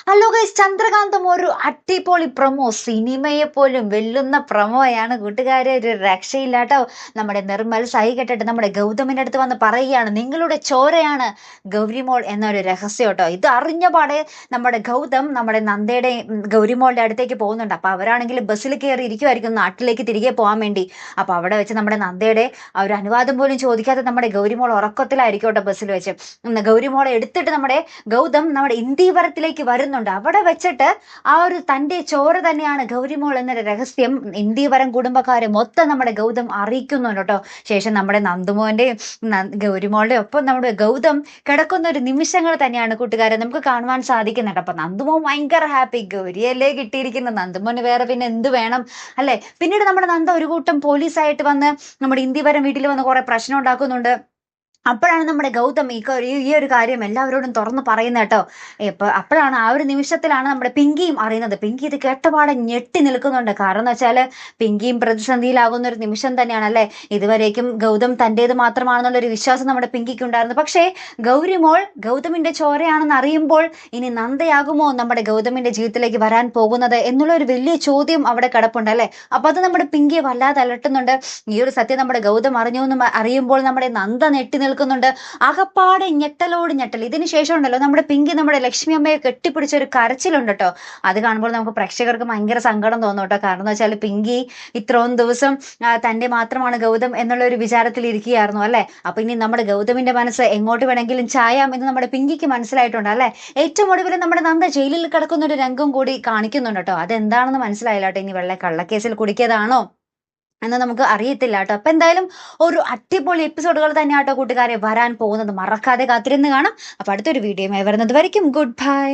Hello guys, ചന്ദ്രകാന്തം ഒരു അടിപൊളി promo, സിനിമയെ പോലും വെല്ലുന്ന പ്രൊമോയാണ് കൂട്ടുകാരെ. ഒരു രക്ഷയില്ലാട്ടോ. നമ്മുടെ നിർമ്മൽ സഹി കെട്ടിട്ട് നമ്മുടെ ഗൗതമിന്റെ അടുത്ത് വന്ന് പറയുകയാണ്, നിങ്ങളുടെ ചോരയാണ് ഗൗരിമോൾ എന്നൊരു രഹസ്യം കേട്ടോ. ഇത് അറിഞ്ഞ പാടെ നമ്മുടെ ഗൗതം നമ്മുടെ നന്ദയുടെ ഗൗരിമോളുടെ അടുത്തേക്ക് പോകുന്നുണ്ട്. അപ്പൊ അവരാണെങ്കിൽ ബസ്സിൽ കയറി ഇരിക്കുമായിരിക്കും നാട്ടിലേക്ക് തിരികെ പോകാൻ വേണ്ടി. അപ്പൊ അവിടെ വെച്ച് നമ്മുടെ നന്ദയുടെ ആ ഒരു അനുവാദം പോലും ചോദിക്കാതെ നമ്മുടെ ഗൗരിമോൾ ഉറക്കത്തിലായിരിക്കും കേട്ടോ ബസ്സിൽ വെച്ച്. ഗൗരിമോളെ എടുത്തിട്ട് നമ്മുടെ ഗൗതം നമ്മുടെ ഇന്ദീവരത്തിലേക്ക് വരുന്നുണ്ട്. അവിടെ വെച്ചിട്ട് ആ ഒരു തന്റെ ചോര തന്നെയാണ് ഗൗരിമോൾ എന്നൊരു രഹസ്യം ഇന്ദീവരം കുടുംബക്കാരെ മൊത്തം നമ്മുടെ ഗൗതം അറിയിക്കുന്നുണ്ട് കേട്ടോ. ശേഷം നമ്മുടെ നന്ദുമോന്റെയും ഗൗരിമോളുടെയും ഒപ്പം നമ്മുടെ ഗൗതം കിടക്കുന്ന ഒരു നിമിഷങ്ങൾ തന്നെയാണ് കൂട്ടുകാരെ നമുക്ക് കാണുവാൻ സാധിക്കുന്നുണ്ട്. അപ്പൊ നന്ദുമോൻ ഭയങ്കര ഹാപ്പി, ഗൗരിയല്ലേ കിട്ടിയിരിക്കുന്നത്, നന്ദുമോന് വേറെ പിന്നെ എന്ത് വേണം അല്ലെ. പിന്നീട് നമ്മുടെ നന്ദ ഒരു കൂട്ടം പോലീസായിട്ട് വന്ന് നമ്മുടെ ഇന്ദീവരം വീട്ടിൽ വന്ന് കുറെ പ്രശ്നം ഉണ്ടാക്കുന്നുണ്ട്. അപ്പോഴാണ് നമ്മുടെ ഗൗതം ഈ ഒരു കാര്യം എല്ലാവരോടും തുറന്ന് പറയുന്നത് കേട്ടോ. അപ്പോഴാണ് ആ ഒരു നിമിഷത്തിലാണ് നമ്മുടെ പിങ്കിയും അറിയുന്നത്. പിങ്കി ഇത് കേട്ടപാടെ ഞെട്ടി നിൽക്കുന്നുണ്ട്. കാരണം എന്ന് വെച്ചാല് പിങ്കിയും പ്രതിസന്ധിയിലാകുന്ന ഒരു നിമിഷം തന്നെയാണ് അല്ലെ. ഇതുവരേക്കും ഗൗതം തൻ്റേത് മാത്രമാണെന്നുള്ള ഒരു വിശ്വാസം നമ്മുടെ പിങ്കിക്ക് ഉണ്ടായിരുന്നു. പക്ഷേ ഗൗരിമോൾ ഗൗതമിന്റെ ചോരയാണെന്ന് അറിയുമ്പോൾ ഇനി നന്ദയാകുമോ നമ്മുടെ ഗൗതമിന്റെ ജീവിതത്തിലേക്ക് വരാൻ പോകുന്നത് എന്നുള്ള ഒരു വലിയ ചോദ്യം അവിടെ കിടപ്പുണ്ട് അല്ലെ. അപ്പൊ അത് നമ്മുടെ പിങ്കിയെ വല്ലാതെ അലട്ടുന്നുണ്ട്. ഈ ഒരു സത്യം നമ്മുടെ ഗൗതം അറിഞ്ഞു എന്ന് അറിയുമ്പോൾ നമ്മുടെ നന്ദ ഞെട്ടി നിൽക്കുന്നുണ്ട്. അകപ്പാടെ ഞെട്ടലോട് ഞെട്ടൽ. ഇതിന് ശേഷം ഉണ്ടല്ലോ നമ്മുടെ പിങ്കി നമ്മുടെ ലക്ഷ്മി അമ്മയെ കെട്ടിപ്പിടിച്ച ഒരു കരച്ചിലുണ്ട് കേട്ടോ. അത് കാണുമ്പോൾ നമുക്ക് പ്രേക്ഷകർക്ക് ഭയങ്കര സങ്കടം തോന്നും കേട്ടോ. കാരണം എന്ന് വെച്ചാൽ പിങ്കി ഇത്രയും ദിവസം തന്റെ മാത്രമാണ് ഗൗതം എന്നുള്ള ഒരു വിചാരത്തിൽ ഇരിക്കുകയായിരുന്നു അല്ലെ. അപ്പൊ ഇനി നമ്മുടെ ഗൗതമിന്റെ മനസ്സ് എങ്ങോട്ട് വേണമെങ്കിലും ചായാം എന്ന് നമ്മുടെ പിങ്കിക്ക് മനസ്സിലായിട്ടുണ്ട് അല്ലെ. ഏറ്റവും ഒടുവിൽ നമ്മുടെ നന്ദ ജയിലിൽ കിടക്കുന്ന ഒരു രംഗം കൂടി കാണിക്കുന്നുണ്ട് കേട്ടോ. അതെന്താണെന്ന് മനസ്സിലായില്ല കേട്ടോ. ഇനി വെള്ള കള്ളക്കേസിൽ കുടിക്കിയതാണോ എന്ന് നമുക്ക് അറിയത്തില്ല കേട്ടോ. അപ്പൊ എന്തായാലും ഒരു അടിപൊളി എപ്പിസോഡുകൾ തന്നെയാട്ടോ കൂട്ടുകാരെ വരാൻ പോകുന്നത്. മറക്കാതെ കാത്തിരുന്ന് കാണാം. അപ്പൊ അടുത്തൊരു വീഡിയോയുമായി വരുന്നത് വരയ്ക്കും ഗുഡ് ബൈ.